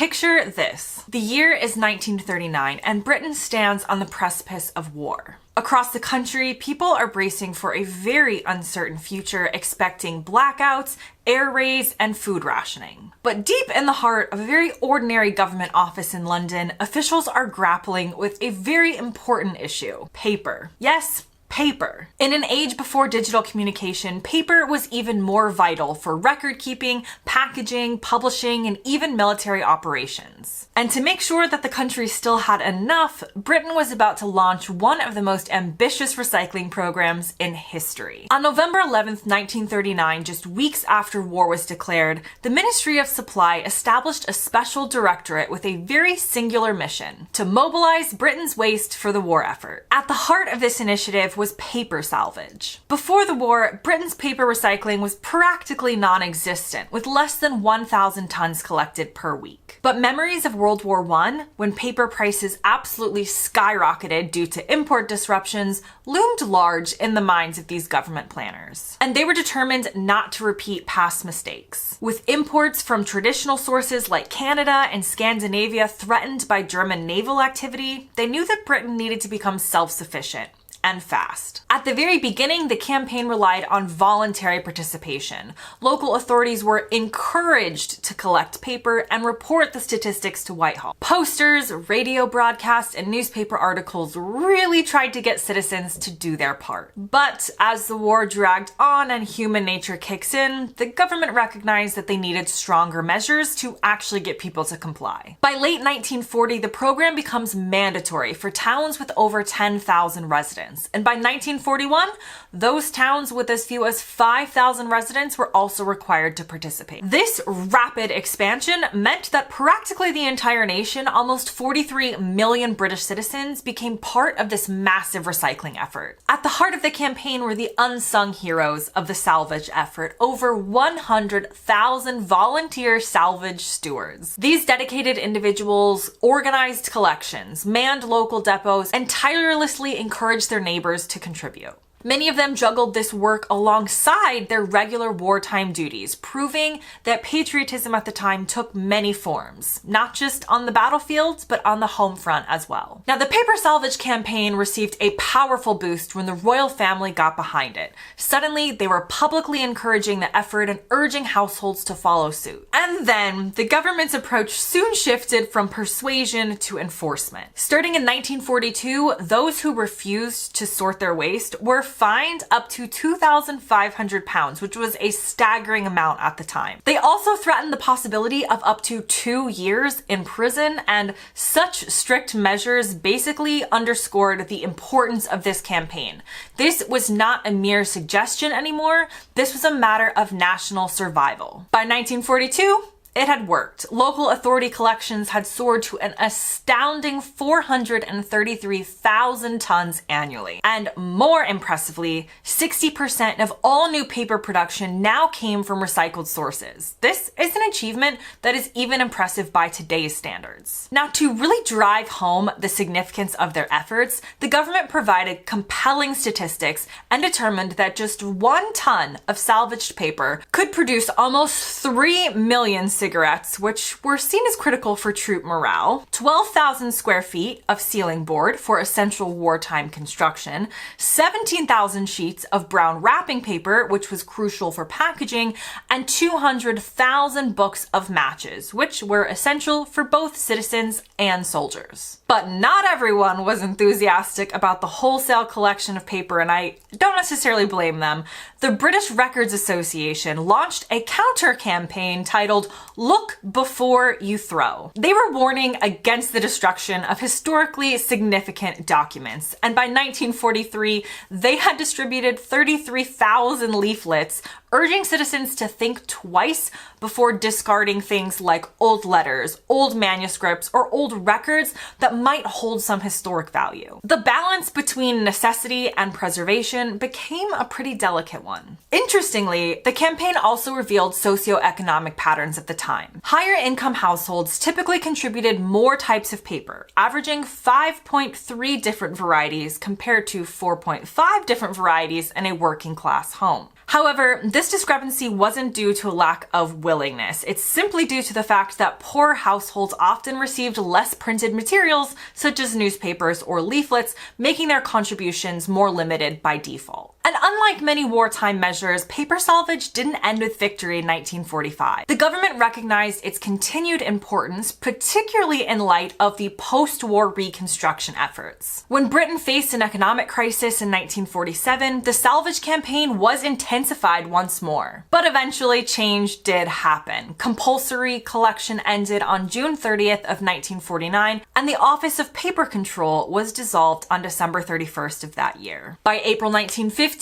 Picture this. The year is 1939 and Britain stands on the precipice of war. Across the country, people are bracing for a very uncertain future, expecting blackouts, air raids, and food rationing. But deep in the heart of a very ordinary government office in London, officials are grappling with a very important issue: paper. Yes, paper. In an age before digital communication, paper was even more vital for record keeping, packaging, publishing, and even military operations. And to make sure that the country still had enough, Britain was about to launch one of the most ambitious recycling programs in history. On November 11th, 1939, just weeks after war was declared, the Ministry of Supply established a special directorate with a very singular mission: to mobilize Britain's waste for the war effort. At the heart of this initiative was paper salvage. Before the war, Britain's paper recycling was practically non-existent, with less than 1,000 tons collected per week. But memories of World War I, when paper prices absolutely skyrocketed due to import disruptions, loomed large in the minds of these government planners. And they were determined not to repeat past mistakes. With imports from traditional sources like Canada and Scandinavia threatened by German naval activity, they knew that Britain needed to become self-sufficient. And fast. At the very beginning, the campaign relied on voluntary participation. Local authorities were encouraged to collect paper and report the statistics to Whitehall. Posters, radio broadcasts, and newspaper articles really tried to get citizens to do their part. But as the war dragged on and human nature kicks in, the government recognized that they needed stronger measures to actually get people to comply. By late 1940, the program becomes mandatory for towns with over 10,000 residents. And by 1941, those towns with as few as 5,000 residents were also required to participate. This rapid expansion meant that practically the entire nation, almost 43 million British citizens, became part of this massive recycling effort. At the heart of the campaign were the unsung heroes of the salvage effort: over 100,000 volunteer salvage stewards. These dedicated individuals organized collections, manned local depots, and tirelessly encouraged their neighbors to contribute. Many of them juggled this work alongside their regular wartime duties, proving that patriotism at the time took many forms, not just on the battlefields, but on the home front as well. Now, the paper salvage campaign received a powerful boost when the royal family got behind it. Suddenly, they were publicly encouraging the effort and urging households to follow suit. And then, the government's approach soon shifted from persuasion to enforcement. Starting in 1942, those who refused to sort their waste were fined up to £2,500, which was a staggering amount at the time. They also threatened the possibility of up to 2 years in prison, and such strict measures basically underscored the importance of this campaign. This was not a mere suggestion anymore, this was a matter of national survival. By 1942, it had worked. Local authority collections had soared to an astounding 433,000 tons annually. And more impressively, 60% of all new paper production now came from recycled sources. This is an achievement that is even impressive by today's standards. Now, to really drive home the significance of their efforts, the government provided compelling statistics and determined that just 1 ton of salvaged paper could produce almost 3 million cigarettes, which were seen as critical for troop morale, 12,000 square feet of ceiling board for essential wartime construction, 17,000 sheets of brown wrapping paper, which was crucial for packaging, and 200,000 books of matches, which were essential for both citizens and soldiers. But not everyone was enthusiastic about the wholesale collection of paper, and I don't necessarily blame them. The British Records Association launched a counter-campaign titled "Look Before You Throw." They were warning against the destruction of historically significant documents, and by 1943, they had distributed 33,000 leaflets urging citizens to think twice before discarding things like old letters, old manuscripts, or old records that might hold some historic value. The balance between necessity and preservation became a pretty delicate one. Interestingly, the campaign also revealed socioeconomic patterns at the time. Higher income households typically contributed more types of paper, averaging 5.3 different varieties compared to 4.5 different varieties in a working class home. However, this discrepancy wasn't due to a lack of willingness. It's simply due to the fact that poor households often received less printed materials, such as newspapers or leaflets, making their contributions more limited by default. And unlike many wartime measures, paper salvage didn't end with victory in 1945. The government recognized its continued importance, particularly in light of the post-war reconstruction efforts. When Britain faced an economic crisis in 1947, the salvage campaign was intensified once more. But eventually, change did happen. Compulsory collection ended on June 30th of 1949, and the Office of Paper Control was dissolved on December 31st of that year. By April 1950,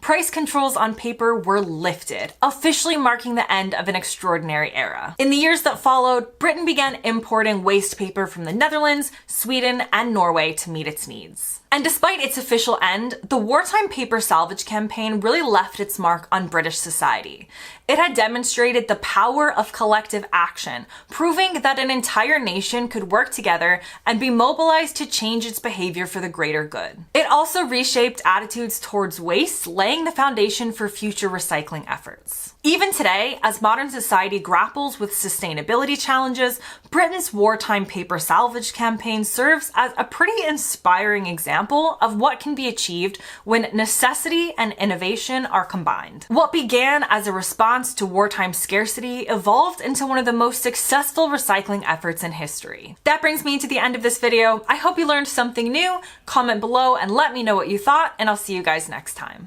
price controls on paper were lifted, officially marking the end of an extraordinary era. In the years that followed, Britain began importing waste paper from the Netherlands, Sweden, and Norway to meet its needs. And despite its official end, the wartime paper salvage campaign really left its mark on British society. It had demonstrated the power of collective action, proving that an entire nation could work together and be mobilized to change its behavior for the greater good. It also reshaped attitudes towards waste, laying the foundation for future recycling efforts. Even today, as modern society grapples with sustainability challenges, Britain's wartime paper salvage campaign serves as a pretty inspiring example of what can be achieved when necessity and innovation are combined. What began as a response to wartime scarcity evolved into one of the most successful recycling efforts in history. That brings me to the end of this video. I hope you learned something new. Comment below and let me know what you thought, and I'll see you guys next time.